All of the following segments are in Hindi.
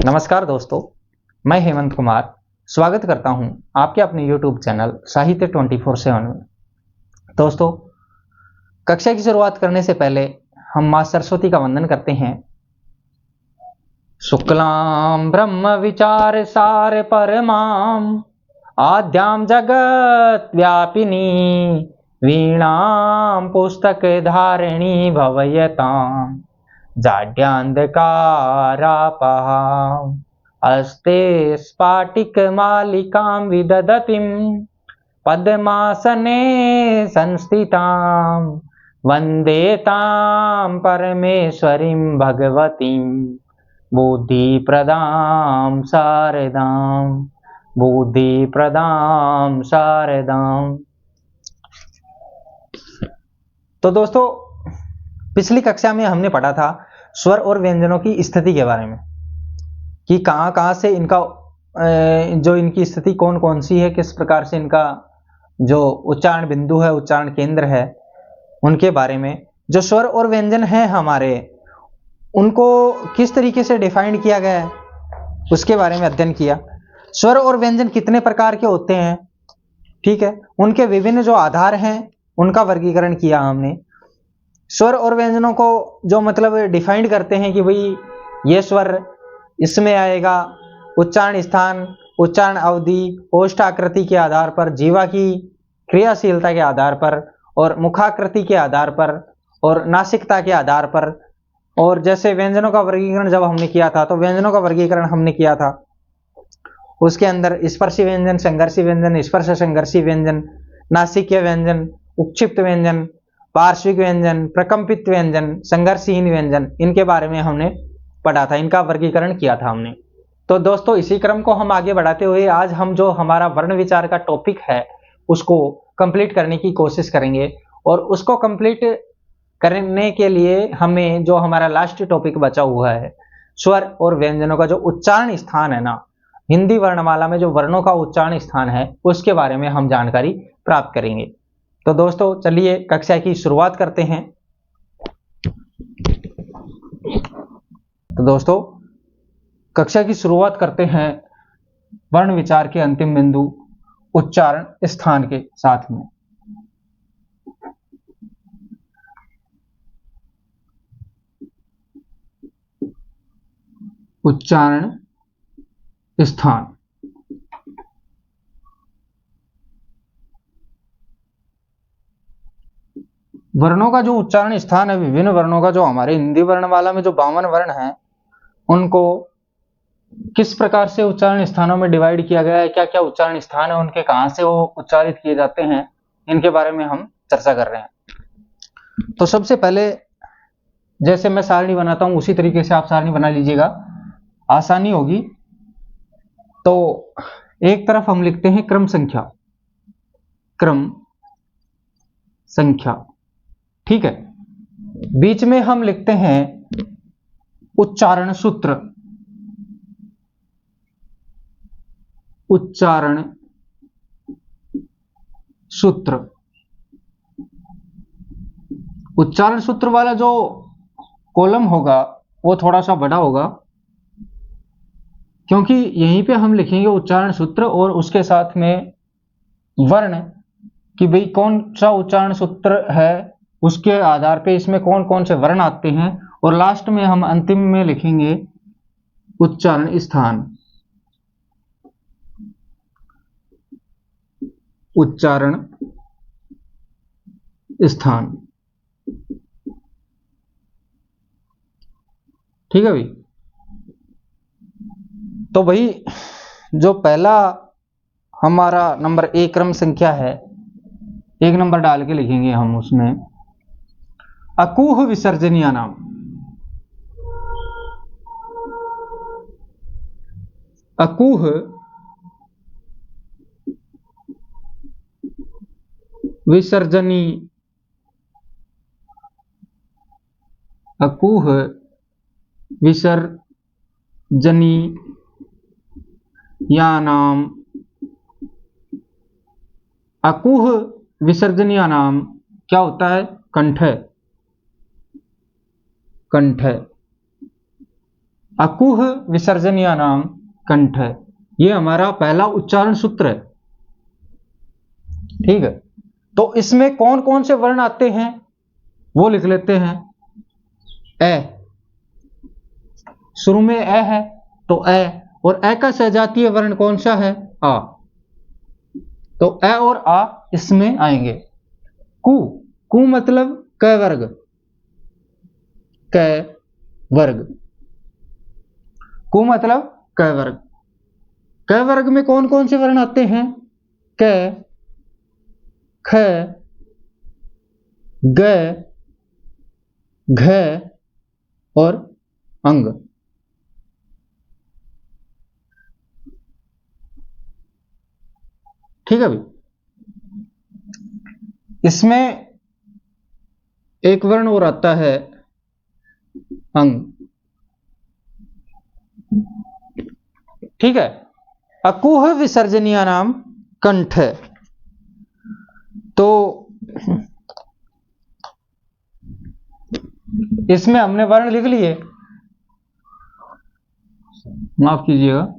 नमस्कार दोस्तों, मैं हेमंत कुमार स्वागत करता हूं आपके अपने YouTube चैनल साहित्य 24/7 में। दोस्तों, कक्षा की शुरुआत करने से पहले हम मां सरस्वती का वंदन करते हैं। शुक्लां ब्रह्म विचार सार परमां आद्यां जगत व्यापिनी वीणां पुस्तक धारिणी भवयतां जाड्यान्धकारापहाम् अस्ते स्फाटिकमालिकां विदधतीं पद्मासने संस्थितां वन्दे तां परमेश्वरीं भगवतीं बुद्धिप्रदां शारदां। तो दोस्तों, पिछली कक्षा में हमने पढ़ा था स्वर और व्यंजनों की स्थिति के बारे में कि कहाँ से इनका जो इनकी स्थिति कौन कौन सी है, किस प्रकार से इनका जो उच्चारण बिंदु है, उच्चारण केंद्र है, उनके बारे में। जो स्वर और व्यंजन है हमारे, उनको किस तरीके से डिफाइंड किया गया है उसके बारे में अध्ययन किया। स्वर और व्यंजन कितने प्रकार के होते हैं, ठीक है, उनके विभिन्न जो आधार हैं उनका वर्गीकरण किया हमने। स्वर और व्यंजनों को जो मतलब डिफाइंड करते हैं कि भाई ये स्वर इसमें आएगा, उच्चारण स्थान, उच्चारण अवधि, ओष्ठ आकृति के आधार पर, जीवा की क्रियाशीलता के आधार पर, और मुखाकृति के आधार पर, और नासिकता के आधार पर। और जैसे व्यंजनों का वर्गीकरण जब हमने किया था, तो व्यंजनों का वर्गीकरण हमने किया था, उसके अंदर स्पर्शी व्यंजन, संघर्षी व्यंजन, स्पर्श संघर्षी व्यंजन, नासिकीय व्यंजन, उक्षिप्त व्यंजन, पार्श्विक व्यंजन, प्रकंपित व्यंजन, संघर्षहीन व्यंजन, इनके बारे में हमने पढ़ा था, इनका वर्गीकरण किया था हमने। तो दोस्तों, इसी क्रम को हम आगे बढ़ाते हुए आज हम जो हमारा वर्ण विचार का टॉपिक है उसको कंप्लीट करने की कोशिश करेंगे। और उसको कंप्लीट करने के लिए हमें जो हमारा लास्ट टॉपिक बचा हुआ है, स्वर और व्यंजनों का जो उच्चारण स्थान है ना, हिंदी वर्णमाला में जो वर्णों का उच्चारण स्थान है, उसके बारे में हम जानकारी प्राप्त करेंगे। तो दोस्तों, चलिए कक्षा की शुरुआत करते हैं। तो दोस्तों, कक्षा की शुरुआत करते हैं वर्ण विचार के अंतिम बिंदु उच्चारण स्थान के साथ में। उच्चारण स्थान। वर्णों का जो उच्चारण स्थान है, विभिन्न वर्णों का जो हमारे हिंदी वर्णमाला में जो 52 वर्ण हैं, उनको किस प्रकार से उच्चारण स्थानों में डिवाइड किया गया है, क्या क्या उच्चारण स्थान है उनके, कहां से वो उच्चारित किए जाते हैं, इनके बारे में हम चर्चा कर रहे हैं। तो सबसे पहले जैसे मैं सारणी बनाता हूं उसी तरीके से आप सारणी बना लीजिएगा, आसानी होगी। तो एक तरफ हम लिखते हैं क्रम संख्या, ठीक है। बीच में हम लिखते हैं उच्चारण सूत्र, उच्चारण सूत्र वाला जो कॉलम होगा वो थोड़ा सा बड़ा होगा, क्योंकि यहीं पे हम लिखेंगे उच्चारण सूत्र और उसके साथ में वर्ण कि भाई कौन सा उच्चारण सूत्र है, उसके आधार पे इसमें कौन कौन से वर्ण आते हैं, और लास्ट में हम अंतिम में लिखेंगे उच्चारण स्थान, ठीक है भाई। तो भाई जो पहला हमारा नंबर 1 क्रम संख्या है, 1 नंबर डाल के लिखेंगे हम उसमें अकूह विसर्जनीय नाम। अकूह विसर्जनी, अकूह विसर्जनी या नाम। अकूह विसर्जनीय नाम क्या होता है? कंठ, अकुह विसर्जनीय नाम कंठ है। ये हमारा पहला उच्चारण सूत्र है। ठीक है, तो इसमें कौन कौन से वर्ण आते हैं वो लिख लेते हैं। ए, शुरू में ए है तो ए, और ए का सजातीय वर्ण कौन सा है? आ। तो ए और आ इसमें आएंगे। कु, कु मतलब क वर्ग, क वर्ग, कु मतलब क वर्ग। क वर्ग में कौन कौन से वर्ण आते हैं? क, ख, ग, घ और अंग। ठीक है भाई, इसमें एक वर्ण और आता है अंग। ठीक है, अकुह विसर्जनीय नाम कंठ है। तो इसमें हमने वर्ण लिख लिए, माफ कीजिएगा।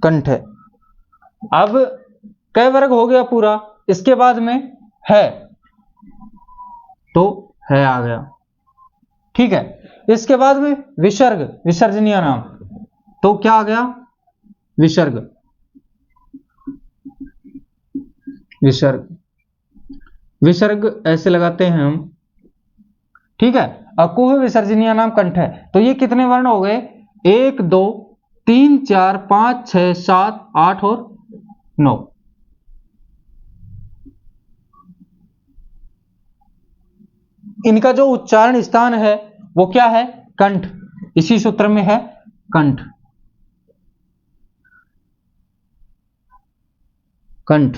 कंठ है। अब क वर्ग हो गया पूरा, इसके बाद में है, तो है आ गया। ठीक है, इसके बाद में विसर्ग, विसर्जनीय नाम, तो क्या आ गया? विसर्ग, विसर्ग, विसर्ग ऐसे लगाते हैं हम। ठीक है, अकुह विसर्जनीय नाम कंठ है। तो ये कितने वर्ण हो गए? 1 2 3 4 5 6 7 8 और 9। इनका जो उच्चारण स्थान है वो क्या है? कंठ। इसी सूत्र में है कंठ, कंठ।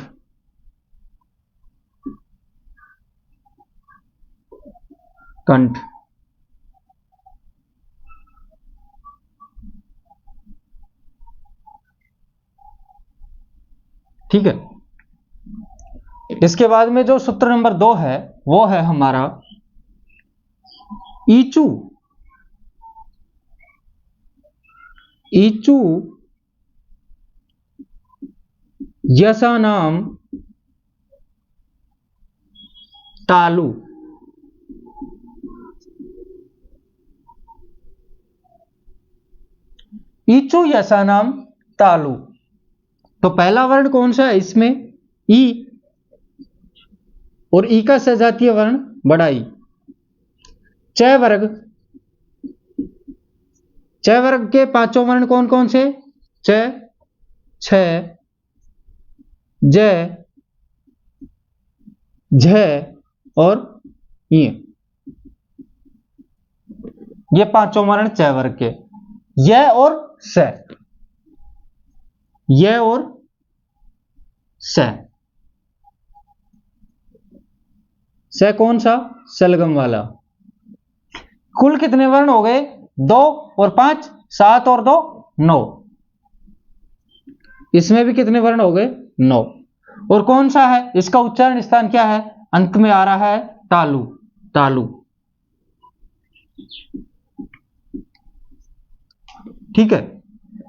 कंठ। ठीक है, इसके बाद में जो सूत्र नंबर 2 है वो है हमारा ईचू। ईचू यसा नाम तालु। ईचू यसा नाम तालु। तो पहला वर्ण कौन सा है इसमें? ई, और ई का सजातीय वर्ण बड़ा ई। च वर्ग, च वर्ग के पांचों वर्ण कौन कौन से? च, छ, ज, झ और ये पांचों वर्ण च वर्ग के। य और स, य और स। स कौन सा? सलगम वाला। कुल कितने वर्ण हो गए? 2 और 5 7 और 2 9। इसमें भी कितने वर्ण हो गए? 9। और कौन सा है इसका उच्चारण स्थान? क्या है? अंत में आ रहा है तालु, तालु। ठीक है,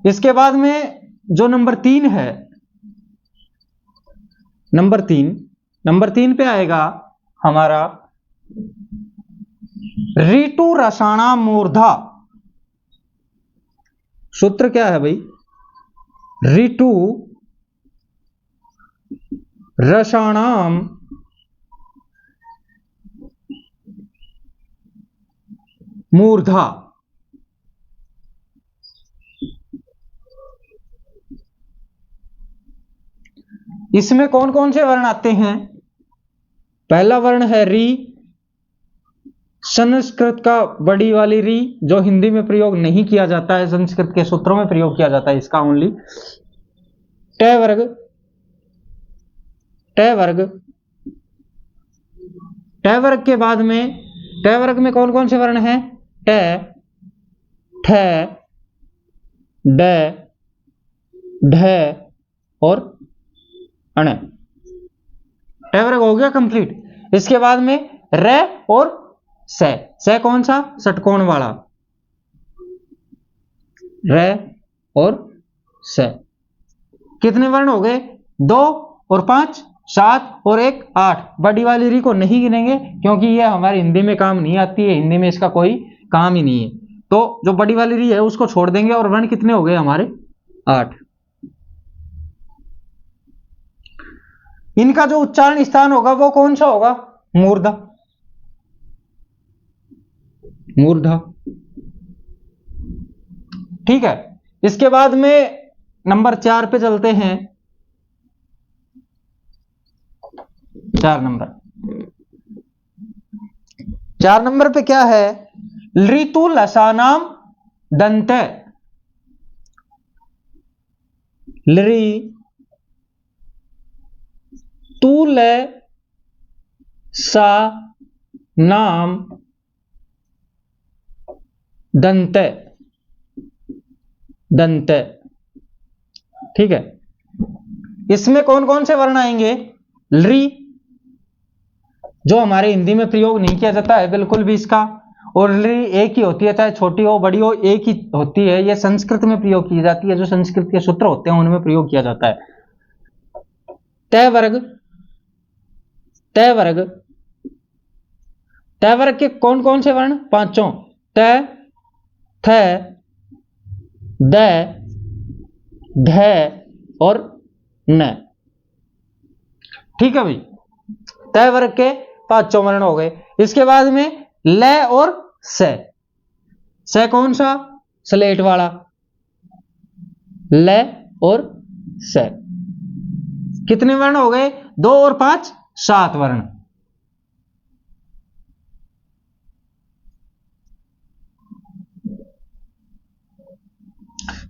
इसके बाद में जो नंबर 3 है, नंबर 3 पे आएगा हमारा ऋतु रसाणा मूर्धा। सूत्र क्या है भाई? ऋतु रसाणाम मूर्धा। इसमें कौन कौन से वर्ण आते हैं? पहला वर्ण है री, संस्कृत का बड़ी वाली री, जो हिंदी में प्रयोग नहीं किया जाता है, संस्कृत के सूत्रों में प्रयोग किया जाता है इसका ओनली। ट वर्ग, ट वर्ग, ट वर्ग के बाद में ट वर्ग में कौन कौन से वर्ण हैं? ट, ठ, ड, ढ और अण। ट वर्ग हो गया कंप्लीट। इसके बाद में रे और से कौन सा? षटकोण वाला, रे और से। कितने वर्ण हो गए? 2 और 5 7 और 1 8। बड़ी वाली री को नहीं गिनेंगे क्योंकि ये हमारी हिंदी में काम नहीं आती है, हिंदी में इसका कोई काम ही नहीं है, तो जो बड़ी वाली री है उसको छोड़ देंगे। और वर्ण कितने हो गए हमारे? 8। इनका जो उच्चारण स्थान होगा वो कौन सा होगा? मूर्धा, मूर्धा। ठीक है, इसके बाद में नंबर 4 पे चलते हैं। 4 नंबर पे क्या है? ऋतु लसानाम दंत, लरी तूल सा नाम दंत, दंत। ठीक है, इसमें कौन कौन से वर्ण आएंगे? ली, जो हमारे हिंदी में प्रयोग नहीं किया जाता है बिल्कुल भी इसका, और ली एक ही होती है, चाहे छोटी हो बड़ी हो एक ही होती है। यह संस्कृत में प्रयोग की जाती है, जो संस्कृत के सूत्र होते हैं उनमें प्रयोग किया जाता है। तय वर्ग, तय वर्ग, तय वर्ग के कौन कौन से वर्ण? 5। तय, थ, द, ध और न। ठीक है भाई, तय वर्ग के 5 वर्ण हो गए। इसके बाद में ल और से कौन सा? स्लेट वाला, ल और से। कितने वर्ण हो गए? 2 और 5 7 वर्ण।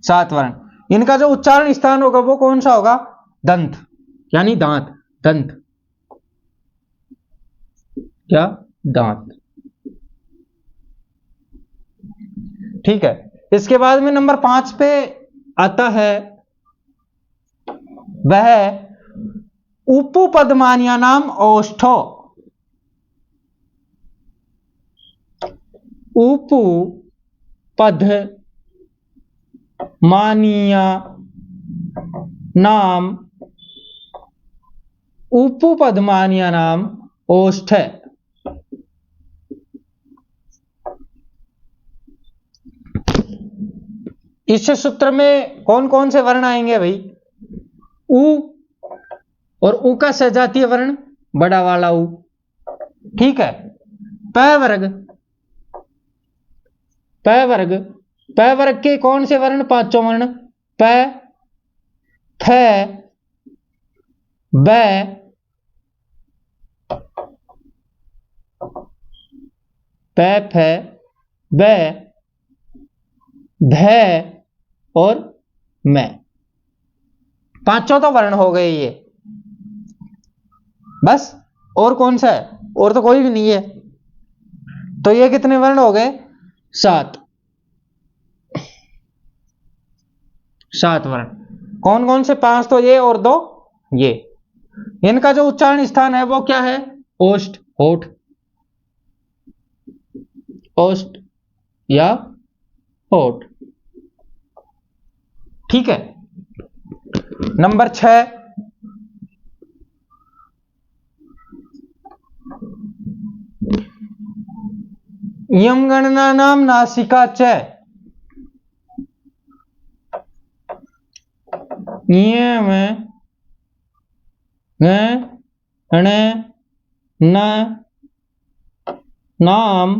सात वर्ण। इनका जो उच्चारण स्थान होगा वो कौन सा होगा? दंत, यानी दांत, दंत, क्या? दांत। ठीक है, इसके बाद में नंबर 5 पे आता है वह उपपदमान्या नाम औष्ठो, उपपद मानिया नाम, उपपदमान्या नाम ओष्ठ। इस सूत्र में कौन कौन से वर्ण आएंगे भाई? उ, और उ का सजातीय वर्ण बड़ा वाला उ। ठीक है, प वर्ग, प वर्ग, प वर्ग के कौन से वर्ण? 5 वर्ण, प, फ, ब, प, फ, ब, ध और मैं। 5 तो वर्ण हो गए ये, बस। और कौन सा है? और तो कोई भी नहीं है। तो ये कितने वर्ण हो गए? 7, 7 वर्ण। कौन कौन से? 5 तो ये और 2 ये। इनका जो उच्चारण स्थान है वो क्या है? ओष्ठ, होठ, ओष्ठ या होठ। ठीक है, नंबर 6 यम गणना नाम नासिका च, यम गण न नाम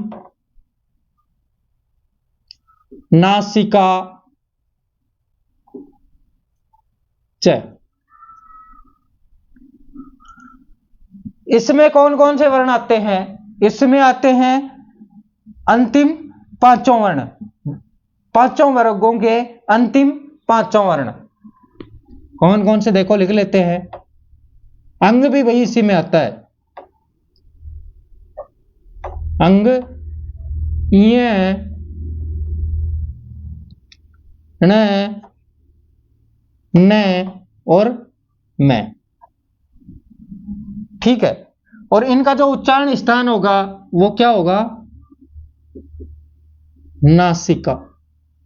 नासिका च। इसमें कौन कौन से वर्ण आते हैं? इसमें आते हैं अंतिम 5 वर्ण, 5 वर्गों के अंतिम 5 वर्ण। कौन कौन से? देखो लिख लेते हैं। अंग भी वही इसी में आता है। अंग, य, न और मैं। ठीक है, और इनका जो उच्चारण स्थान होगा वो क्या होगा, नासिका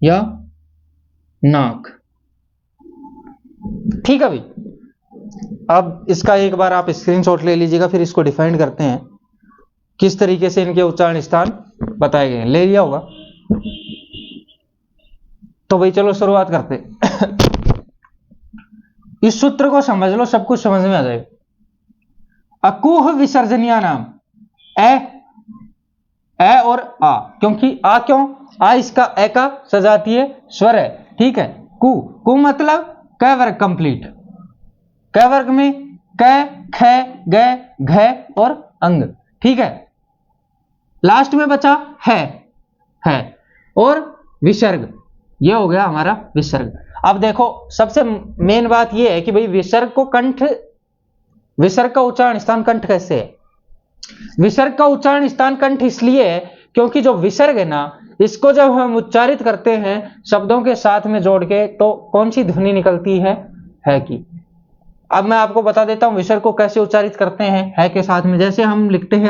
या नाक। ठीक है भाई, अब इसका एक बार आप स्क्रीनशॉट ले लीजिएगा, फिर इसको डिफाइन करते हैं किस तरीके से इनके उच्चारण स्थान बताए गए हैं। ले लिया होगा तो भाई चलो शुरुआत करते इस सूत्र को समझ लो, सब कुछ समझ में आ जाएगा। अकुह विसर्जनीय नाम, ए और आ, क्योंकि आ क्यों, आ इसका ए का सजातीय स्वर है। ठीक है, कु मतलब क वर्ग कंप्लीट, क वर्ग में क, ख, ग, घ और अंग। ठीक है, लास्ट में बचा है और विसर्ग, ये हो गया हमारा विसर्ग। अब देखो सबसे मेन बात ये है कि भाई विसर्ग का उच्चारण स्थान कंठ कैसे है। विसर्ग का उच्चारण स्थान कंठ इसलिए है क्योंकि जो विसर्ग है ना, इसको जब हम उच्चारित करते हैं शब्दों के साथ में जोड़ के, तो कौन सी ध्वनि निकलती है की। अब मैं आपको बता देता हूं विसर्ग को कैसे उच्चारित करते हैं है के साथ में। जैसे हम लिखते हैं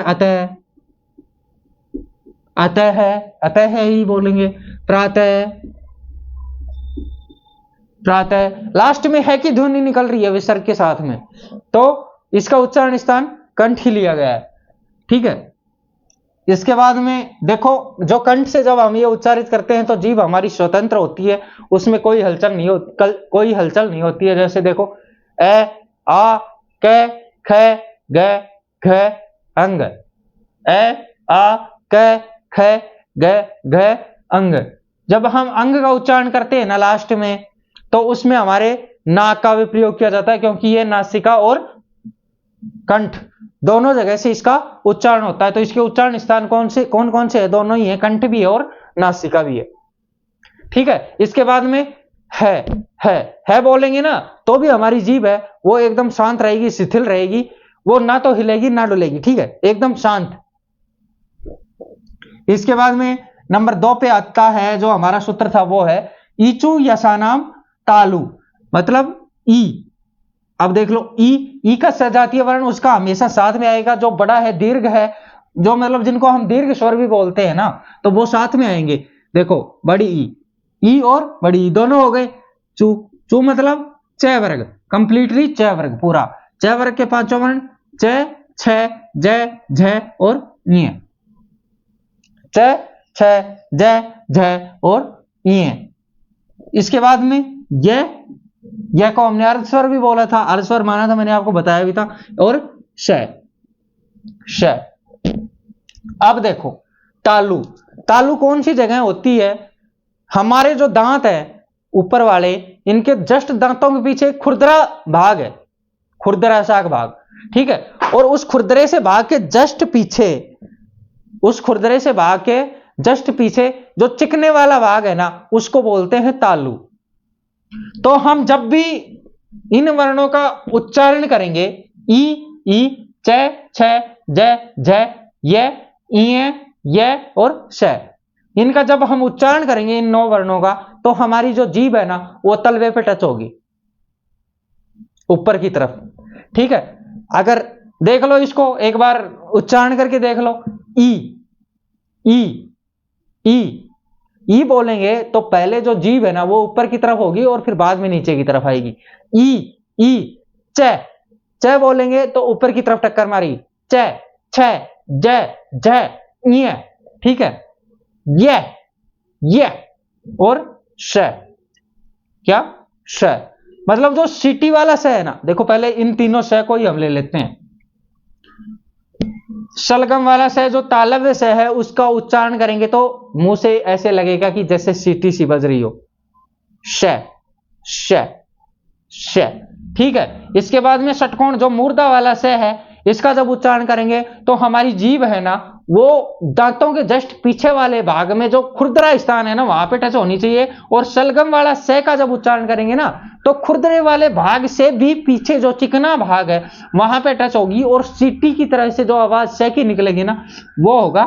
अतः ही बोलेंगे, प्रातः, लास्ट में है की ध्वनि निकल रही है विसर्ग के साथ में, तो इसका उच्चारण स्थान कंठ ही लिया गया है। ठीक है, इसके बाद में देखो जो कंठ से जब हम ये उच्चारित करते हैं तो जीभ हमारी स्वतंत्र होती है, उसमें कोई हलचल नहीं होती है। जैसे देखो ए, आ, क, ख, ग, घ, अंग, ए, आ, क, ख, ग, घ, अंग। जब हम अंग का उच्चारण करते हैं ना लास्ट में, तो उसमें हमारे नाक का भी प्रयोग किया जाता है, क्योंकि ये नासिका और कंठ दोनों जगह से इसका उच्चारण होता है। तो इसके उच्चारण स्थान कौन कौन से है, दोनों ही है, कंठ भी है और नासिका भी है। ठीक है, इसके बाद में है बोलेंगे ना, तो भी हमारी जीभ है वो एकदम शांत रहेगी, शिथिल रहेगी, वो ना तो हिलेगी ना डुलेगी। ठीक है, एकदम शांत। इसके बाद में नंबर 2 पे आता है जो हमारा सूत्र था, वो है ईचू यसानाम तालु, मतलब ई। अब देख लो ई का सजातीय वर्ण उसका हमेशा साथ में आएगा, जो बड़ा है, दीर्घ है, जो मतलब जिनको हम दीर्घ स्वर भी बोलते हैं ना, तो वो साथ में आएंगे। देखो बड़ी ई और बड़ी ई दोनों हो गए। चू मतलब च वर्ग, कंप्लीटली च वर्ग, पूरा च वर्ग के 5 वर्ण च, छ, ज, झ और ञ, च, छ, ज, झ और ञ। इसके बाद में यह को हमने अर्ध स्वर भी बोला था, अर्ध स्वर माना था, मैंने आपको बताया भी था, और श। अब देखो तालु कौन सी जगह होती है, हमारे जो दांत है ऊपर वाले, इनके जस्ट दांतों के पीछे खुरदरा भाग है, खुरदरा शाक भाग। ठीक है, और उस खुरदरे से भाग के जस्ट पीछे जो चिकने वाला भाग है ना, उसको बोलते हैं तालु। तो हम जब भी इन वर्णों का उच्चारण करेंगे, ई, च, छ, ज, झ, य और श, इनका जब हम उच्चारण करेंगे इन 9 वर्णों का, तो हमारी जो जीभ है ना, वो तलवे पे टच होगी ऊपर की तरफ। ठीक है, अगर देख लो इसको एक बार उच्चारण करके देख लो, ई बोलेंगे तो पहले जो जीभ है ना वो ऊपर की तरफ होगी और फिर बाद में नीचे की तरफ आएगी। ई च बोलेंगे तो ऊपर की तरफ टक्कर मारी, च, छ, ज, झ, ञ। ठीक है, ये और श, क्या श, मतलब जो सीटी वाला स है ना, देखो पहले इन तीनों श को ही हम ले लेते हैं। शलगम वाला स जो तालव्य स है, उसका उच्चारण करेंगे तो मुंह से ऐसे लगेगा कि जैसे सीटी सी बज रही हो, श श श। ठीक है, इसके बाद में षटकोण जो मूर्धा वाला स है, इसका जब उच्चारण करेंगे तो हमारी जीभ है ना, वो दांतों के जस्ट पीछे वाले भाग में जो खुरदरा स्थान है ना, वहां पे टच होनी चाहिए। और शलगम वाला स का जब उच्चारण करेंगे ना, तो खुरदरे वाले भाग से भी पीछे जो चिकना भाग है वहां पे टच होगी, और सीटी की तरह से जो आवाज स की निकलेगी ना, वो होगा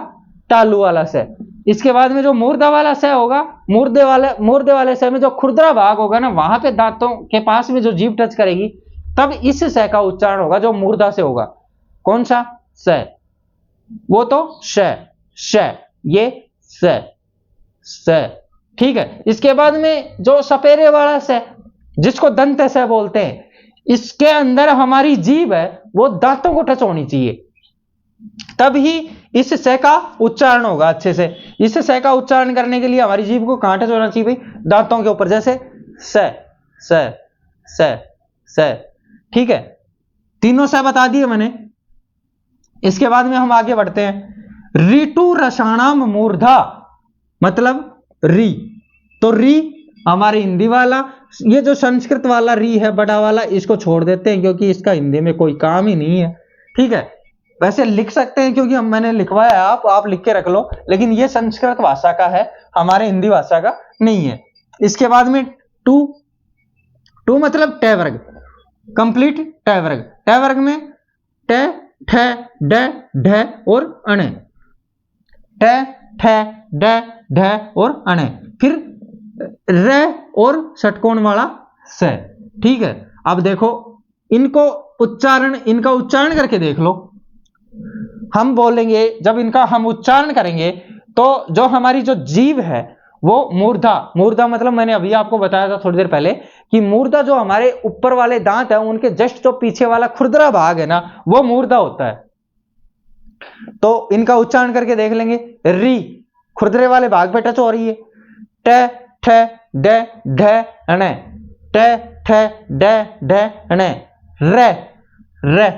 तालु वाला स। इसके बाद में जो मूर्धा वाला स होगा, मूर्धे वाले स में जो खुरदरा भाग होगा ना, वहां पे दांतों के पास में जो जीभ टच करेगी, तब इस स का उच्चारण होगा जो मूर्धा से होगा। कौन सा, स, वो तो श, ये स, ठीक है। इसके बाद में जो सपेरे वाला स, जिसको दंत स बोलते हैं, इसके अंदर हमारी जीभ है वो दांतों को टच होनी चाहिए, तभी इस स का उच्चारण होगा अच्छे से। इस स का उच्चारण करने के लिए हमारी जीभ को कहां टच होना चाहिए भाई? दांतों के ऊपर, जैसे स स स स, ठीक है। तीनों स बता दिए मैंने। इसके बाद में हम आगे बढ़ते हैं। ऋतु रसाणाम मूर्धा, मतलब री, तो री हमारे हिंदी वाला, ये जो संस्कृत वाला री है बड़ा वाला, इसको छोड़ देते हैं क्योंकि इसका हिंदी में कोई काम ही नहीं है, ठीक है। वैसे लिख सकते हैं क्योंकि मैंने लिखवाया, आप लिख के रख लो, लेकिन ये संस्कृत भाषा का है, हमारे हिंदी भाषा का नहीं है। इसके बाद में टू, टू मतलब ट वर्ग, कंप्लीट ट वर्ग। ट वर्ग में ट, ठ, ड, ढ और अणे, ट, ठ, ड, ढ और अणे, फिर र और षटकोण वाला स, ठीक है। अब देखो इनको उच्चारण, इनका उच्चारण करके देख लो। हम बोलेंगे, जब इनका हम उच्चारण करेंगे तो जो हमारी जो जीभ है वो मूर्धा, मूर्धा मतलब मैंने अभी आपको बताया था थोड़ी देर पहले कि मूर्धा जो हमारे ऊपर वाले दांत है उनके जस्ट जो पीछे वाला खुरदरा भाग है ना, वो मूर्धा होता है। तो इनका उच्चारण करके देख लेंगे। री खुरदरे वाले भाग पे टच हो रही है, ट, ठ, ड, ढ, ण, ट, ठ, ड, ढ, ण, र, र,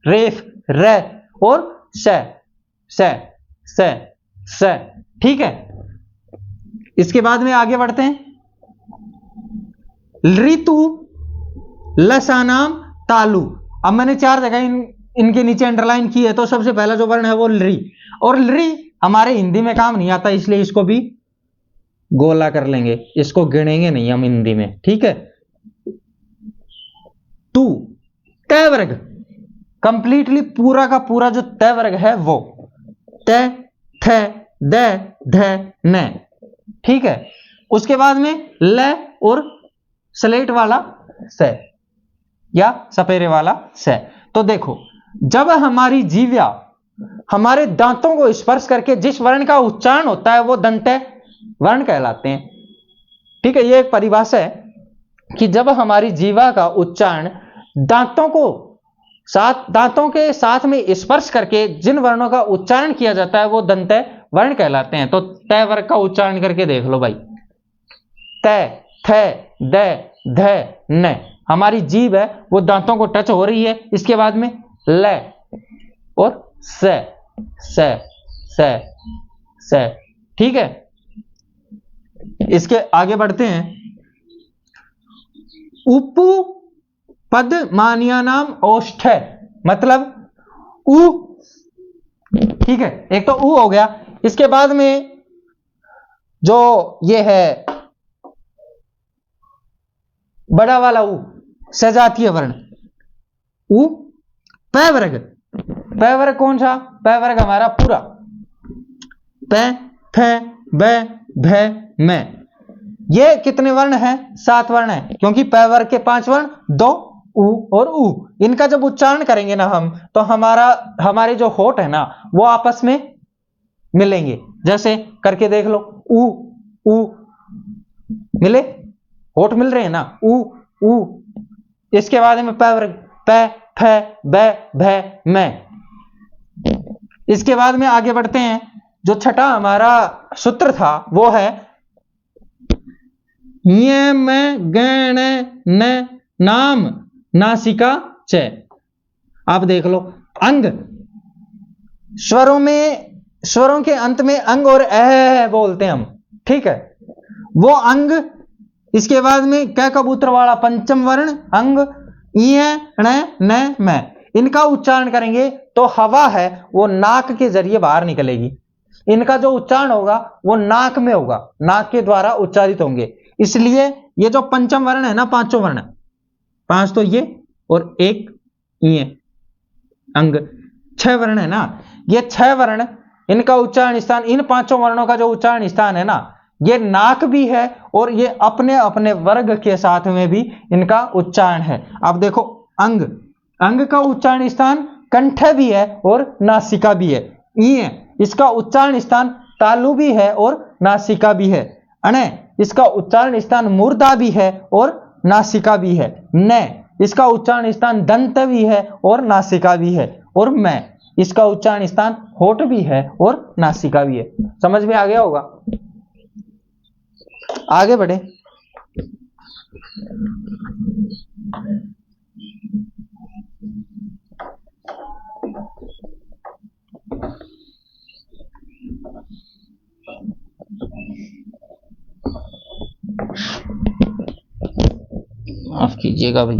रेफ, र और स, स, स, स, ठीक है। इसके बाद में आगे बढ़ते हैं। ऋतु लसानाम तालु, अब मैंने 4 जगह इनके नीचे अंडरलाइन की है, तो सबसे पहला जो वर्ण है वो री, और री हमारे हिंदी में काम नहीं आता, इसलिए इसको भी गोला कर लेंगे, इसको गिनेंगे नहीं हम हिंदी में, ठीक है। तू ट वर्ग, कंप्लीटली पूरा का पूरा जो त वर्ग है वो त, थ, द, ध, न, ठीक है। उसके बाद में ल और स्लेट वाला स या सपेरे वाला स। तो देखो जब हमारी जीव्या हमारे दांतों को स्पर्श करके जिस वर्ण का उच्चारण होता है वो दंत वर्ण कहलाते हैं, ठीक है। ये एक परिभाषा है कि जब हमारी जीवा का उच्चारण दांतों के साथ में स्पर्श करके जिन वर्णों का उच्चारण किया जाता है वो दंत वर्ण कहलाते हैं। तो त वर्ग का उच्चारण करके देख लो भाई, त, थ, द, ध, न, हमारी जीभ है वो दांतों को टच हो रही है। इसके बाद में ल और स, स, स, स, ठीक है। इसके आगे बढ़ते हैं। उपु पद मानिया नाम ओष्ठ, मतलब उ, ठीक है, एक तो उ हो गया। इसके बाद में जो ये है बड़ा वाला उ, सजातीय वर्ण उ। प वर्ग, प वर्ग कौन सा? प वर्ग हमारा पूरा प, फ, ब, भ, म। ये कितने वर्ण हैं? 7 वर्ण है, क्योंकि प वर्ग के 5 वर्ण, 2 उ और उ। इनका जब उच्चारण करेंगे ना हम, तो हमारे जो होठ है ना वो आपस में मिलेंगे। जैसे करके देख लो, उ उ मिले, होठ मिल रहे हैं ना, उ उ। इसके बाद में प वर्ग प, फ, ब, भ, म। इसके बाद में आगे बढ़ते हैं। जो छठा हमारा सूत्र था वो है य, म, ग, ण, न, नाम, नासिका, च। आप देख लो, अंग, स्वरों के अंत में अंग और अ बोलते हैं हम, ठीक है, वो अंग। इसके बाद में क कबूतर वाला पंचम वर्ण अंग, इ, ण, न, म। इनका उच्चारण करेंगे तो हवा है वो नाक के जरिए बाहर निकलेगी। इनका जो उच्चारण होगा वो नाक में होगा, नाक के द्वारा उच्चारित होंगे। इसलिए ये जो पंचम वर्ण है ना, 5 वर्ण, 5 तो ये और 1 ये अंग, 6 वर्ण है ना, ये 6 वर्ण, इनका उच्चारण स्थान, इन 5 वर्णों का जो उच्चारण स्थान है ना, ये नाक भी है और ये अपने अपने वर्ग के साथ में भी इनका उच्चारण है। अब देखो अंग, अंग का उच्चारण स्थान कंठ भी है और नासिका भी है। ई है, इसका उच्चारण स्थान तालु भी है और नासिका भी है। अने इसका उच्चारण स्थान मूर्धा भी है और नासिका भी है। न इसका उच्चारण स्थान दंत भी है और नासिका भी है। और मैं इसका उच्चारण स्थान होठ भी है और नासिका भी है। समझ में आ गया होगा। आगे बढ़े। माफ कीजिएगा भाई।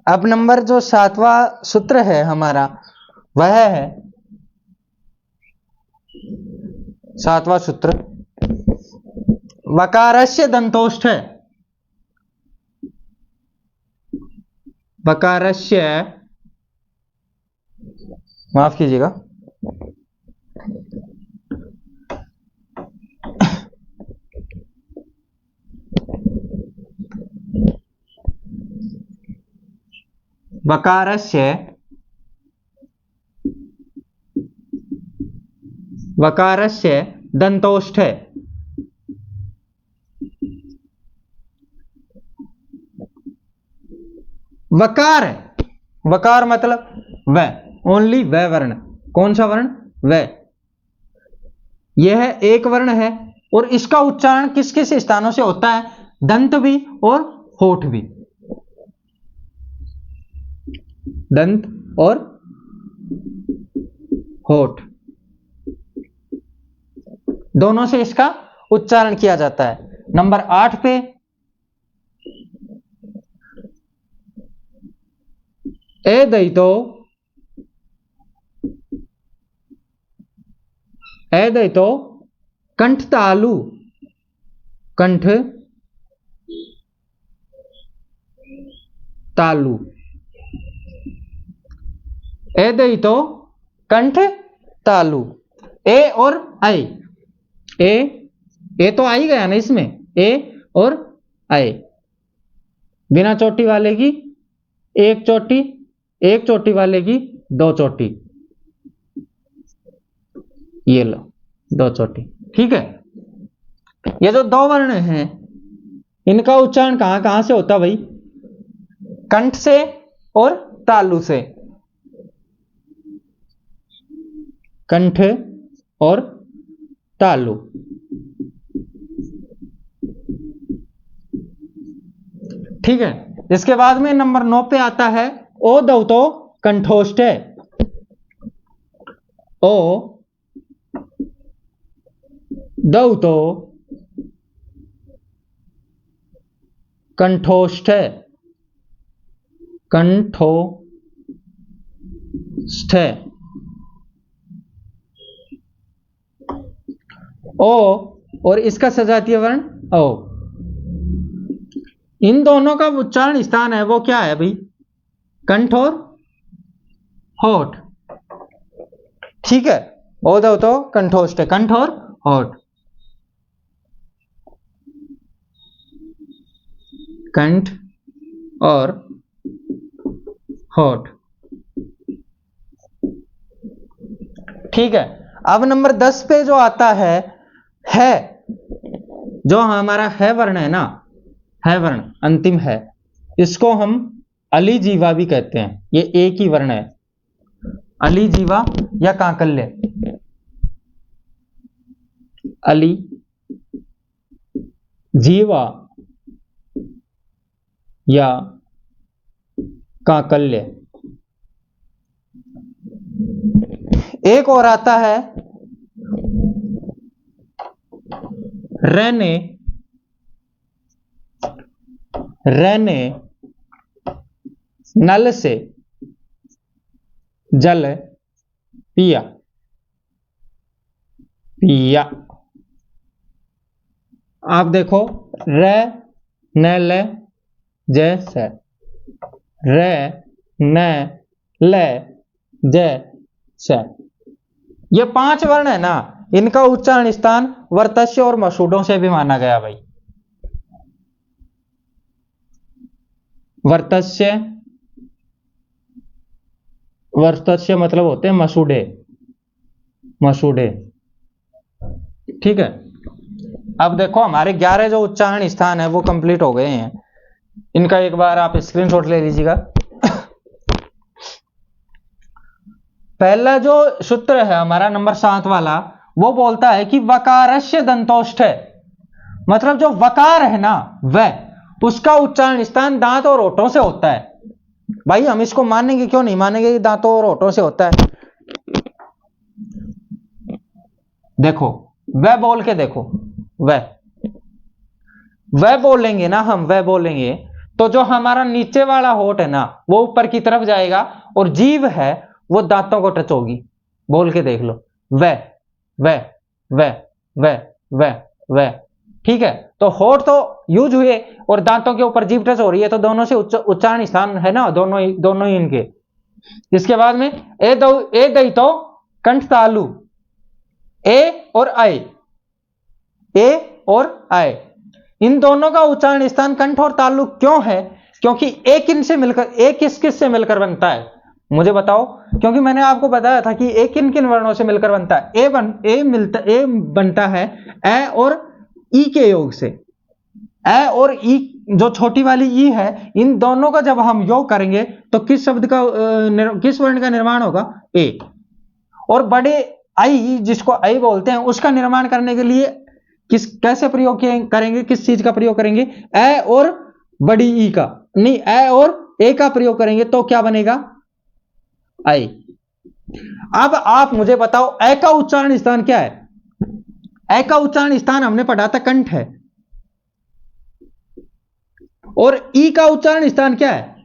अब नंबर जो 7वां सूत्र है हमारा, वह है 7वां सूत्र वकारस्य दंतोष्ठ। वकारस्य, माफ कीजिएगा, वकारस्य दंतोष्ठ। वकार, वकार मतलब वह, ओनली वह वर्ण। कौन सा वर्ण? वह। यह एक वर्ण है और इसका उच्चारण किस किस स्थानों से होता है? दंत भी और होठ भी। दंत और होठ दोनों से इसका उच्चारण किया जाता है। नंबर 8 पे एदयितो कंठ तालु, कंठ तालु। एदयितो कंठ तालु। ए और आई, ए तो आ ही गया ना इसमें, ए और आई। बिना चोटी वाले की एक चोटी, एक चोटी वाले की दो चोटी। ये लो, दो चोटी। ठीक है। ये जो दो वर्ण हैं, इनका उच्चारण कहां कहां से होता भाई? कंठ से और तालु से। कंठ और तालु। ठीक है। इसके बाद में नंबर 9 पे आता है ओ दौतो कंठोष्ठ। ओ दौतो कंठोष्ठ। कंठोष्ठ। ओ और इसका सजातीय वर्ण ओ। इन दोनों का उच्चारण स्थान है वो क्या है भाई? कंठ और होठ। ठीक है। ओ दो तो कंठोष्ठ, कंठ और होठ। कंठ और होठ। ठीक है। अब नंबर 10 पे जो आता है जो हमारा है वर्ण है ना, है वर्ण अंतिम है, इसको हम अलीजीवा भी कहते हैं। ये एक ही वर्ण है, अलीजीवा या काकल्य। अली जीवा या काकल्य। एक और आता है रहने, रहने नल से जल पिया, पिया। आप देखो र न ल जैसे, र न ल जैसे, ये 5 वर्ण है ना, इनका उच्चारण स्थान वर्तस्य और मसूडों से भी माना गया भाई। वर्तस्य, वर्तस्य मतलब होते हैं मसूडे, मसूडे। ठीक है, अब देखो हमारे 11 जो उच्चारण स्थान है वो कंप्लीट हो गए हैं। इनका एक बार आप स्क्रीनशॉट ले लीजिएगा। पहला जो सूत्र है हमारा नंबर 7 वाला, वो बोलता है कि वकारस्य दंतोष्ठ है, मतलब जो वकार है ना वह, उसका उच्चारण स्थान दांत और होठों से होता है। भाई हम इसको मानेंगे क्यों नहीं मानेंगे कि दांतों और होठों से होता है। देखो वह बोल के देखो, वह बोलेंगे ना हम, वह बोलेंगे तो जो हमारा नीचे वाला होठ है ना वो ऊपर की तरफ जाएगा और जीभ है वो दांतों को टच होगी। बोल के देख लो, वह वह वह वह वह वह। ठीक है, तो होठ तो यूज हुए और दांतों के ऊपर जीभ टच हो रही है, तो दोनों से उच्चारण स्थान है ना, दोनों ही इनके। इसके बाद में ए दई तो कंठ तालु, ए और आई, ए और आई, इन दोनों का उच्चारण स्थान कंठ और तालु क्यों है? क्योंकि एक इनसे मिलकर, एक किस किस से मिलकर बनता है मुझे बताओ। क्योंकि मैंने आपको बताया था कि एक किन किन वर्णों से मिलकर बनता है। ए बनता है ए और ई के योग से। ए और ई, जो छोटी वाली ई है, इन दोनों का जब हम योग करेंगे तो किस शब्द का किस वर्ण का निर्माण होगा? ए। और बड़े आई, जिसको आई बोलते हैं, उसका निर्माण करने के लिए कैसे प्रयोग करेंगे, किस चीज का प्रयोग करेंगे? ए और बड़ी ई का, नहीं, ए और ए का प्रयोग करेंगे तो क्या बनेगा? आई। अब आप मुझे बताओ ए का उच्चारण स्थान क्या है? ए का उच्चारण स्थान हमने पढ़ा था कंठ है, और ई का उच्चारण स्थान क्या है?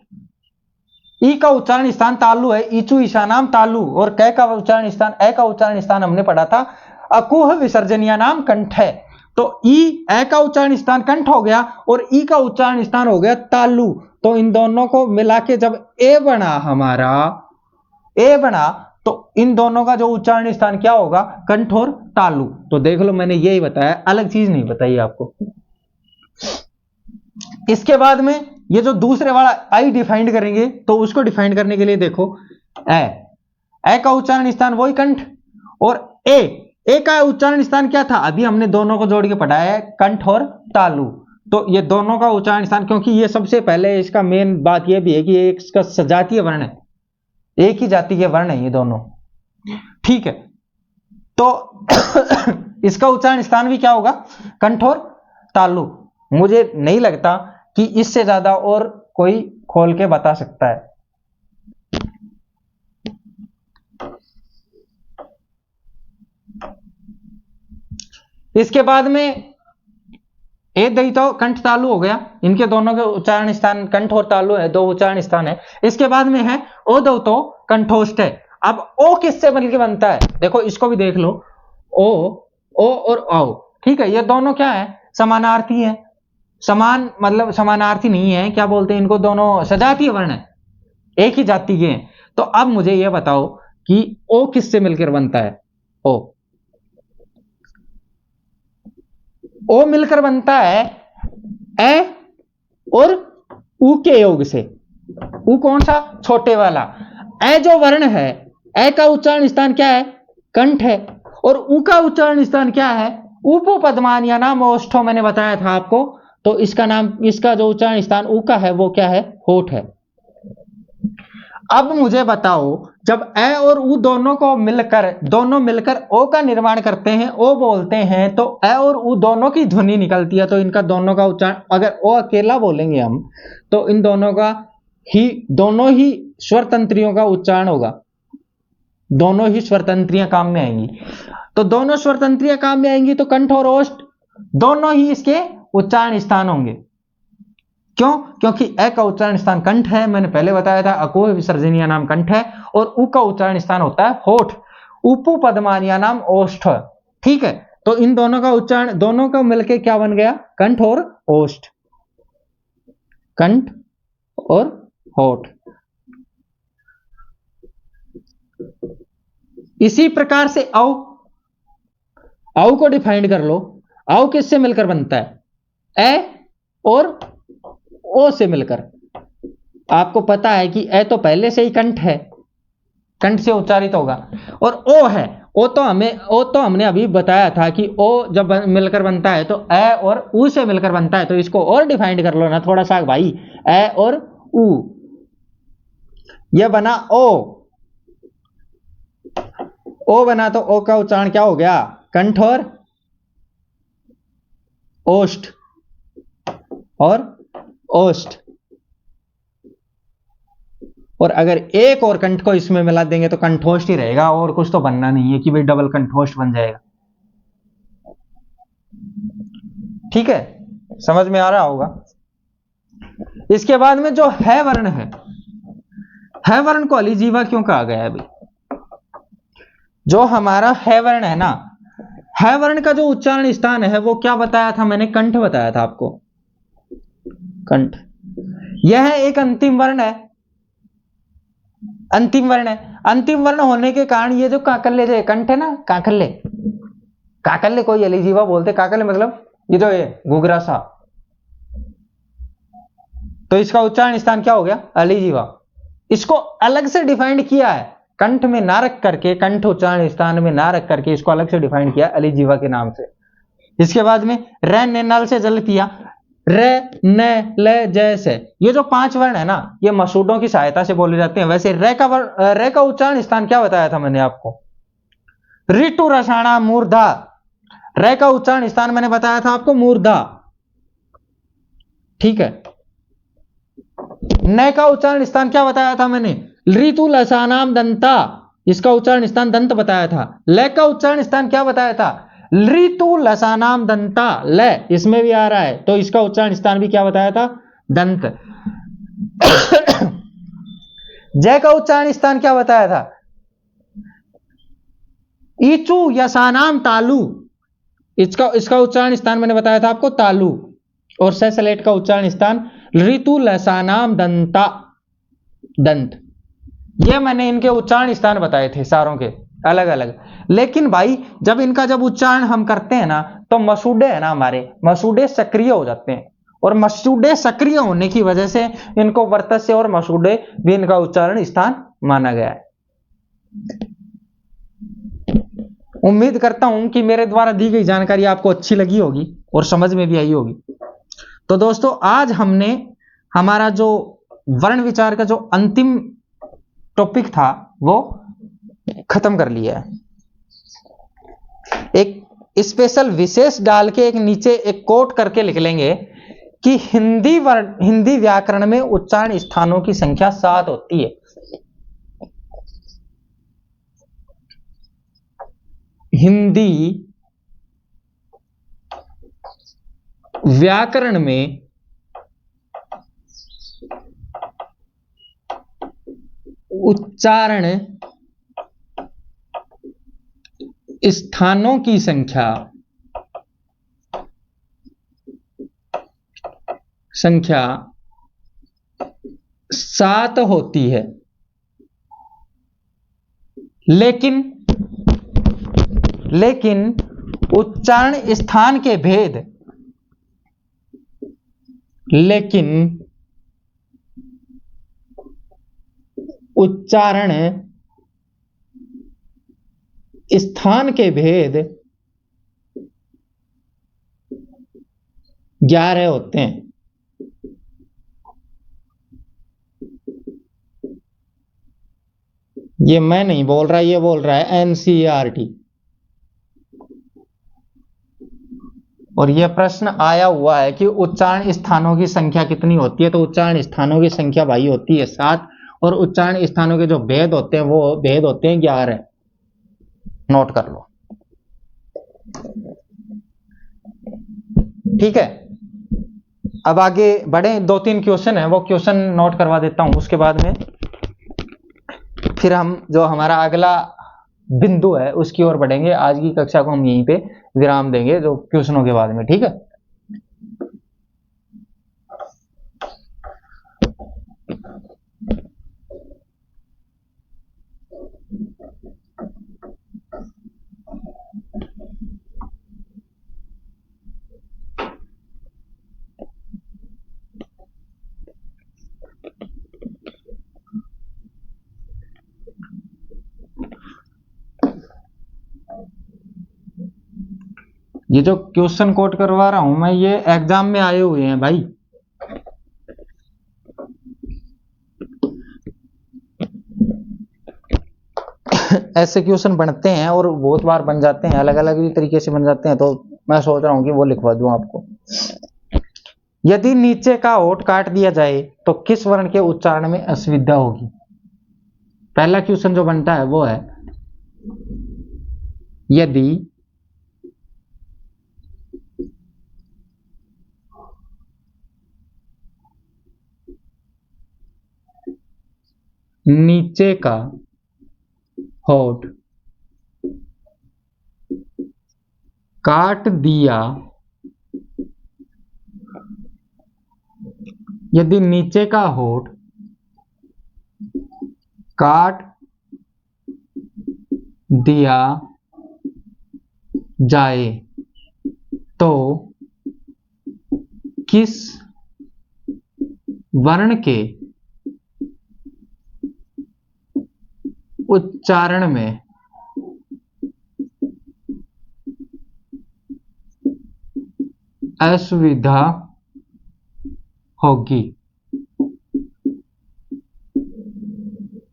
ई का उच्चारण स्थान तालु है, ईचु ईशानाम तालु। और कै का उच्चारण स्थान, ए का उच्चारण स्थान हमने पढ़ा था अकुह विसर्जनिया नाम कंठ है। तो ई, ए का उच्चारण स्थान कंठ हो गया और ई का उच्चारण स्थान हो गया तालु। तो इन दोनों को मिला के जब ए बना हमारा, ए बना, तो इन दोनों का जो उच्चारण स्थान क्या होगा? कंठ और तालु। तो देख लो मैंने यही बताया, अलग चीज नहीं बताई आपको। इसके बाद में ये जो दूसरे वाला आई डिफाइंड करेंगे, तो उसको डिफाइंड करने के लिए देखो, ए का उच्चारण स्थान वही कंठ, और ए का उच्चारण स्थान क्या था? अभी हमने दोनों को जोड़ के पढ़ाया है, कंठ और तालु। तो ये दोनों का उच्चारण स्थान, क्योंकि ये सबसे पहले इसका मेन बात ये भी है कि एक इसका सजातीय वर्ण है, एक ही जाति के वर्ण है ये दोनों। ठीक है, तो इसका उच्चारण स्थान भी क्या होगा? कंठ और तालु। मुझे नहीं लगता कि इससे ज्यादा और कोई खोल के बता सकता है। इसके बाद में ए दई तो कंठ तालु हो गया, इनके दोनों के उच्चारण स्थान कंठ और तालु है, दो उच्चारण स्थान है। इसके बाद में है ओ दो तो कंठोष्ठ है। अब ओ किससे मिलकर बनता है? देखो इसको भी देख लो, ओ और औ। ठीक है, ये दोनों क्या है? समानार्थी है। समान मतलब समानार्थी नहीं है, क्या बोलते हैं इनको? दोनों सजातीय वर्ण है, एक ही जाति के हैं। तो अब मुझे यह बताओ कि ओ किससे मिलकर बनता है? ओ मिलकर बनता है ए और उ के योग से। उ कौन सा? छोटे वाला। ए जो वर्ण है, ए का उच्चारण स्थान क्या है? कंठ है, और उ का उच्चारण स्थान क्या है? उपपदमान या नाम ओष्ठो, मैंने बताया था आपको। तो इसका नाम, इसका जो उच्चारण स्थान उ का है वो क्या है? होठ है। अब मुझे बताओ, जब ए और उ दोनों मिलकर ओ का निर्माण करते हैं, ओ बोलते हैं, तो ए और उ दोनों की ध्वनि निकलती है। तो इनका दोनों का उच्चारण, अगर ओ अकेला बोलेंगे हम, तो इन दोनों का ही, दोनों ही स्वर तंत्रियों का उच्चारण होगा। दोनों ही स्वरतंत्रियां काम में आएंगी। तो दोनों स्वरतंत्रियां काम में आएंगी तो कंठ और ओष्ठ दोनों ही इसके उच्चारण स्थान होंगे। क्यों? क्योंकि अ का उच्चारण स्थान कंठ है, मैंने पहले बताया था, अकोह विसर्जनीय नाम कंठ है, और उ का उच्चारण स्थान होता है होठ, उपु पद्मानिया नाम ओष्ठ। ठीक है, तो इन दोनों का उच्चारण, दोनों का मिलके क्या बन गया? कंठ और ओष्ठ, कंठ और होठ। इसी प्रकार से औ, औ को डिफाइंड कर लो। औ किससे मिलकर बनता है? ए और ओ से मिलकर। आपको पता है कि ए तो पहले से ही कंठ है, कंठ से उच्चारित होगा, और ओ है, ओ तो हमने अभी बताया था कि ओ जब मिलकर बनता है तो ए और उ से मिलकर बनता है। तो इसको और डिफाइंड कर लो ना थोड़ा सा भाई, ए और उ, यह बना ओ बना, तो ओ का उच्चारण क्या हो गया? कंठ और ओष्ठ, और ओष्ठ। और अगर एक और कंठ को इसमें मिला देंगे तो कंठोष्ठ ही रहेगा, और कुछ तो बनना नहीं है कि भाई डबल कंठोष्ठ बन जाएगा। ठीक है, समझ में आ रहा होगा। इसके बाद में जो है वर्ण है, है वर्ण को अलिजीवा क्यों कहा गया है भाई? जो हमारा है वर्ण है ना, है वर्ण का जो उच्चारण स्थान है वो क्या बताया था मैंने? कंठ बताया था आपको, कंठ। यह एक अंतिम वर्ण है, अंतिम वर्ण है। अंतिम वर्ण होने के कारण ये जो काकल्य जो कंठ है ना, काकल्य, काकल्य कोई अलिजीवा बोलते, काकल्य मतलब ये जो है घुघरा सा, तो इसका उच्चारण स्थान क्या हो गया? अलिजीवा। इसको अलग से डिफाइंड किया है, कंठ में ना रख करके, कंठ उच्चारण स्थान में ना रख करके इसको अलग से डिफाइंड किया अलिजीवा के नाम से। इसके बाद में र ने नल से जल पिया, रे न ल जैसे, ये जो 5 वर्ण है ना, ये मसूडों की सहायता से बोले जाते हैं। वैसे रे का उच्चारण स्थान क्या बताया था मैंने आपको? ऋतु रसाणा मूर्धा, रे का उच्चारण स्थान मैंने बताया था आपको मूर्धा। ठीक है, न का उच्चारण स्थान क्या बताया था मैंने? ऋतु लसानाम दंता, इसका उच्चारण स्थान दंत बताया था। ल का उच्चारण स्थान क्या बताया था? ऋतु लसानाम दंता, ल इसमें भी आ रहा है, तो इसका उच्चारण स्थान भी क्या बताया था? दंत। जय का उच्चारण स्थान क्या बताया था? ईचु यसानाम तालु, इसका उच्चारण स्थान मैंने बताया था आपको तालु। और सलेट का उच्चारण स्थान ऋतु लसानाम दंता, दंत। ये मैंने इनके उच्चारण स्थान बताए थे सारों के अलग अलग। लेकिन भाई जब इनका जब उच्चारण हम करते हैं ना, तो मसूडे है ना हमारे, मसूडे सक्रिय हो जाते हैं, और मसूडे सक्रिय होने की वजह से इनको वर्तस्य और मसूडे भी इनका उच्चारण स्थान माना गया है। उम्मीद करता हूं कि मेरे द्वारा दी गई जानकारी आपको अच्छी लगी होगी और समझ में भी आई होगी। तो दोस्तों आज हमने हमारा जो वर्ण विचार का जो अंतिम टॉपिक था वो खत्म कर लिया है। एक स्पेशल विशेष डाल के एक नीचे एक कोट करके लिख लेंगे कि हिंदी व्याकरण में उच्चारण स्थानों की संख्या 7 होती है। हिंदी व्याकरण में उच्चारण स्थानों की संख्या 7 होती है। लेकिन उच्चारण स्थान के भेद, लेकिन उच्चारण स्थान के भेद 11 होते हैं। ये मैं नहीं बोल रहा, ये बोल रहा है एनसीईआरटी। और यह प्रश्न आया हुआ है कि उच्चारण स्थानों की संख्या कितनी होती है, तो उच्चारण स्थानों की संख्या भाई होती है 7। और उच्चारण स्थानों के जो भेद होते हैं वो भेद होते हैं 11। नोट कर लो, ठीक है। अब आगे बढ़े, 2-3 क्वेश्चन है, वो क्वेश्चन नोट करवा देता हूं, उसके बाद में फिर हम जो हमारा अगला बिंदु है उसकी ओर बढ़ेंगे। आज की कक्षा को हम यहीं पे विराम देंगे, जो क्वेश्चनों के बाद में, ठीक है। ये जो क्वेश्चन कोट करवा रहा हूं मैं, ये एग्जाम में आए हुए हैं भाई। ऐसे क्वेश्चन बनते हैं और बहुत बार बन जाते हैं, अलग अलग भी तरीके से बन जाते हैं, तो मैं सोच रहा हूं कि वो लिखवा दूं आपको। यदि नीचे का होठ काट दिया जाए तो किस वर्ण के उच्चारण में असुविधा होगी? पहला क्वेश्चन जो बनता है वो है, यदि नीचे का होठ काट दिया, यदि नीचे का होठ काट दिया जाए तो किस वर्ण के उच्चारण में असुविधा होगी?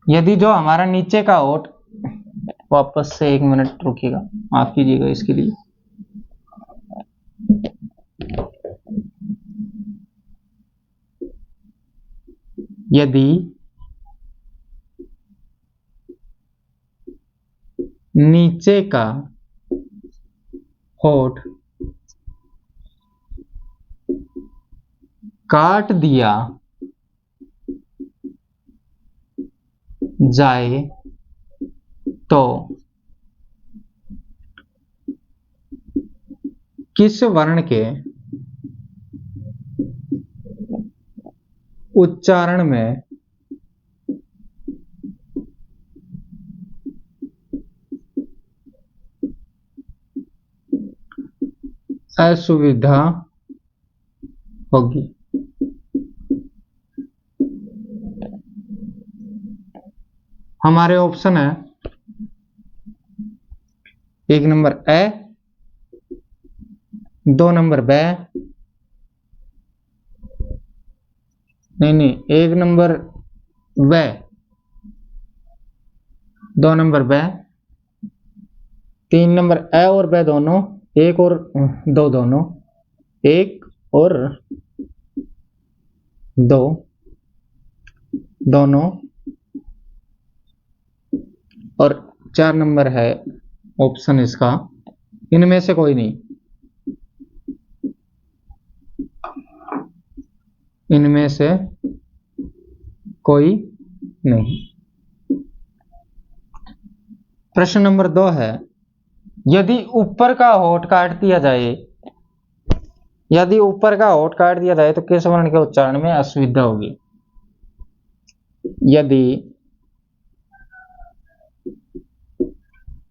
यदि जो हमारा नीचे का होठ, वापस से 1 मिनट रुकिएगा, माफ कीजिएगा इसके लिए। यदि नीचे का होठ काट दिया जाए तो किस वर्ण के उच्चारण में असुविधा होगी? हमारे ऑप्शन है, 1 नंबर ए, 2 नंबर ब, नहीं 1 नंबर व, 2 नंबर ब, 3 नंबर ए और ब दोनों, 1 और 2 दोनों, 1 और 2 दोनों, और 4 नंबर है ऑप्शन इसका, इनमें से कोई नहीं, इनमें से कोई नहीं। प्रश्न नंबर 2 है, यदि ऊपर का होठ काट दिया जाए, यदि ऊपर का होठ काट दिया जाए तो किस वर्ण के उच्चारण में असुविधा होगी? यदि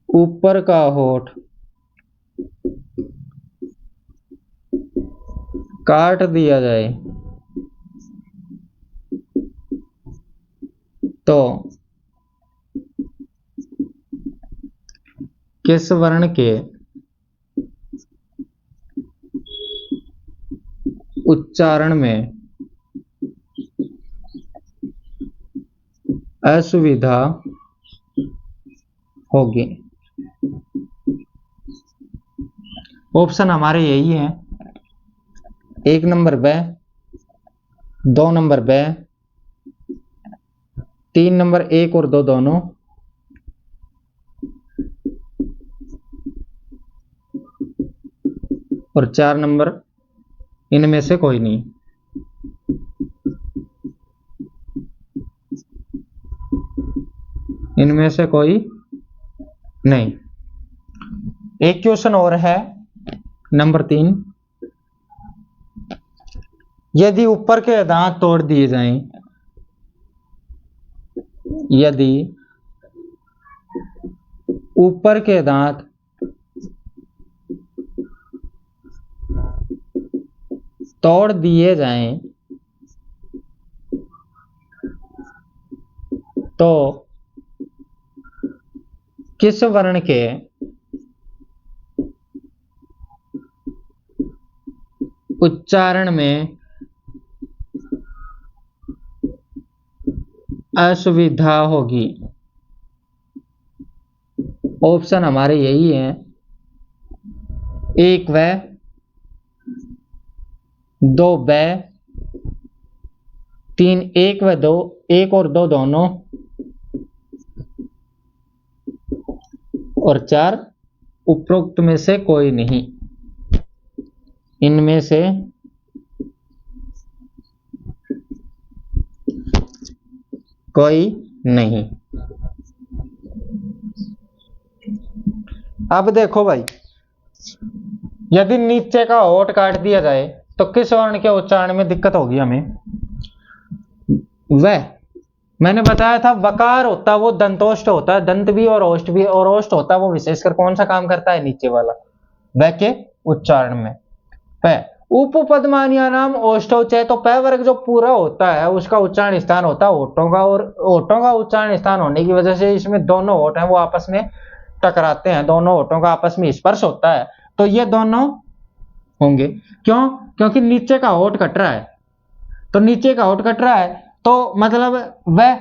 ऊपर का होठ काट दिया जाए तो किस वर्ण के उच्चारण में असुविधा होगी? ऑप्शन हमारे यही हैं, 1 नंबर ब, 2 नंबर ब, 3 नंबर 1 और 2 दोनों, और 4 नंबर इनमें से कोई नहीं। इनमें से कोई नहीं। एक क्वेश्चन और है नंबर 3, यदि ऊपर के दांत तोड़ दिए जाएं, यदि ऊपर के दांत तोड़ दिए जाएं तो किस वर्ण के उच्चारण में असुविधा होगी? ऑप्शन हमारे यही है, 1 व, 2 व, 3 1 व 2, 1 और 2 दोनों, और 4 उपरोक्त में से कोई नहीं। इनमें से कोई नहीं। अब देखो भाई, यदि नीचे का होंठ काट दिया जाए तो किस वर्ण के उच्चारण में दिक्कत होगी हमें? वह मैंने बताया था, वकार होता है वो दंतोष्ठ होता है, दंत भी और ओष्ठ भी, और ओष्ठ होता है वो विशेषकर कौन सा काम करता है? नीचे वाला, वह के उच्चारण में। प उपपदमानिया नाम ओष्ठोच्चय, तो प वर्ग जो पूरा होता है उसका उच्चारण स्थान होता है होठों का, और होठों का उच्चारण स्थान होने की वजह से इसमें दोनों होठ हैं वो आपस में टकराते हैं, दोनों होठों का आपस में स्पर्श होता है, तो ये दोनों होंगे। क्यों? क्योंकि नीचे का होठ कट रहा है, तो नीचे का होठ कट रहा है तो मतलब वह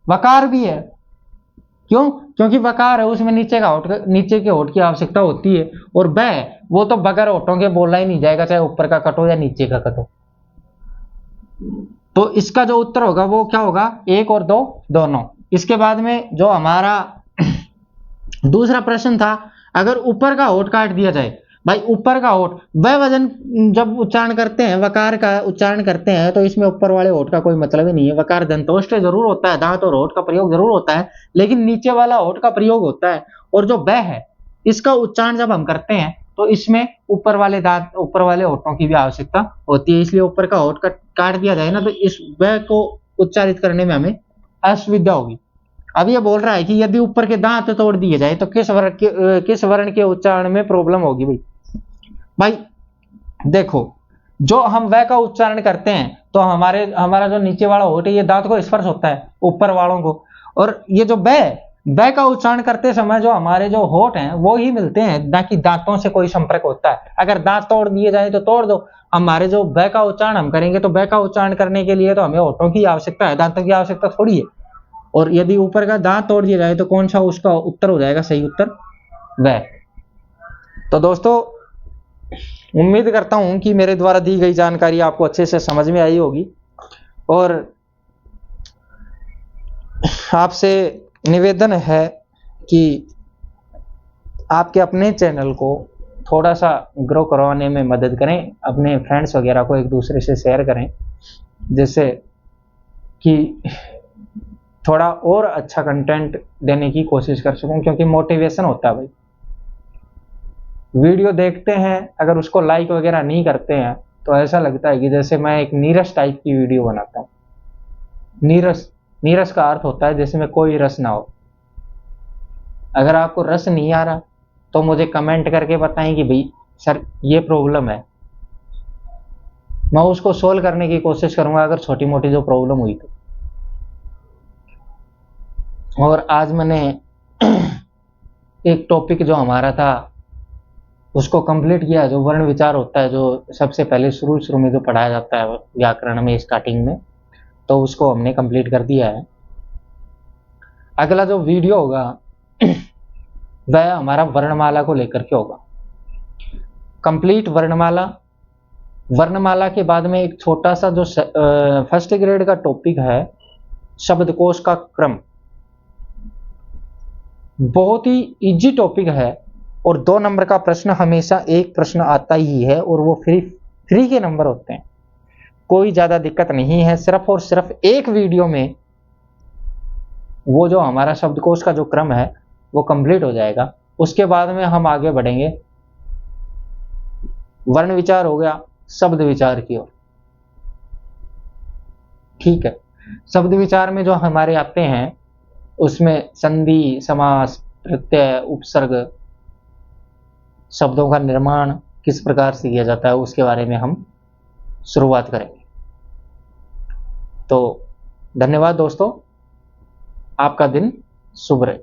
वकार भी है। क्यों? क्योंकि वकार है उसमें नीचे का होठ, नीचे के होठ की आवश्यकता होती है, और वह वो तो बगैर होठों के बोलना ही नहीं जाएगा, चाहे ऊपर का कटो या नीचे का कटो। तो इसका जो उत्तर होगा वो क्या होगा? 1 और 2 दोनों। इसके बाद में जो हमारा दूसरा प्रश्न था, अगर ऊपर का होठ काट दिया जाए, भाई ऊपर का होठ, वह वजन जब उच्चारण करते हैं, वकार का उच्चारण करते हैं, तो इसमें ऊपर वाले होठ का कोई मतलब ही नहीं है। वकार दंतोष्ठ जरूर होता है, दांत और होठ का प्रयोग जरूर होता है, लेकिन नीचे वाला होठ का प्रयोग होता है, और जो वह है इसका उच्चारण जब हम करते हैं तो इसमें ऊपर वाले दांत, ऊपर वाले होठों की भी आवश्यकता होती है, इसलिए ऊपर का होठ काट दिया जाए ना तो इस वह को उच्चारित करने में हमें असुविधा होगी। अब ये बोल रहा है कि यदि ऊपर के दांत तोड़ दिए जाए तो किस वर्ण के उच्चारण में प्रॉब्लम होगी? भाई देखो, जो हम वह का उच्चारण करते हैं तो हमारा जो नीचे वाला होठ है ये दांत को स्पर्श होता है ऊपर वालों को, और ये जो वह का उच्चारण करते समय जो हमारे जो होठ हैं वो ही मिलते हैं, ना कि दांतों से कोई संपर्क होता है। अगर दांत तोड़ दिए जाए तो तोड़ दो, हमारे जो वह का उच्चारण हम करेंगे तो वह का उच्चारण करने के लिए तो हमें होठों की आवश्यकता है, दांतों की आवश्यकता थोड़ी है। और यदि ऊपर का दांत तोड़ दिया जाए तो कौन सा उसका उत्तर हो जाएगा? सही उत्तर वह। तो दोस्तों, उम्मीद करता हूं कि मेरे द्वारा दी गई जानकारी आपको अच्छे से समझ में आई होगी, और आपसे निवेदन है कि आपके अपने चैनल को थोड़ा सा ग्रो करवाने में मदद करें, अपने फ्रेंड्स वगैरह को एक दूसरे से शेयर करें, जिससे कि थोड़ा और अच्छा कंटेंट देने की कोशिश कर सकूं, क्योंकि मोटिवेशन होता है भाई। वीडियो देखते हैं, अगर उसको लाइक वगैरह नहीं करते हैं तो ऐसा लगता है कि जैसे मैं एक नीरस टाइप की वीडियो बनाता हूँ। नीरस का अर्थ होता है जिसमें कोई रस ना हो। अगर आपको रस नहीं आ रहा तो मुझे कमेंट करके बताएं कि भाई सर ये प्रॉब्लम है, मैं उसको सोल्व करने की कोशिश करूंगा अगर छोटी मोटी जो प्रॉब्लम हुई तो। और आज मैंने एक टॉपिक जो हमारा था उसको कंप्लीट किया, जो वर्ण विचार होता है, जो सबसे पहले शुरू में जो पढ़ाया जाता है व्याकरण में स्टार्टिंग में, तो उसको हमने कंप्लीट कर दिया है। अगला जो वीडियो होगा वह हमारा वर्णमाला को लेकर के होगा, कंप्लीट वर्णमाला। वर्णमाला के बाद में एक छोटा सा जो फर्स्ट ग्रेड का टॉपिक है शब्दकोश का क्रम। बहुत ही इजी टॉपिक है और 2 नंबर का प्रश्न हमेशा एक प्रश्न आता ही है और वो फ्री के नंबर होते हैं। कोई ज्यादा दिक्कत नहीं है, सिर्फ और सिर्फ एक वीडियो में वो जो हमारा शब्दकोश का जो क्रम है वो कंप्लीट हो जाएगा। उसके बाद में हम आगे बढ़ेंगे, वर्ण विचार हो गया, शब्द विचार की ओर। ठीक है, शब्द विचार में जो हमारे आते हैं उसमें संधि, समास, प्रत्यय, उपसर्ग, शब्दों का निर्माण किस प्रकार से किया जाता है उसके बारे में हम शुरुआत करेंगे। तो धन्यवाद दोस्तों, आपका दिन शुभ रहे।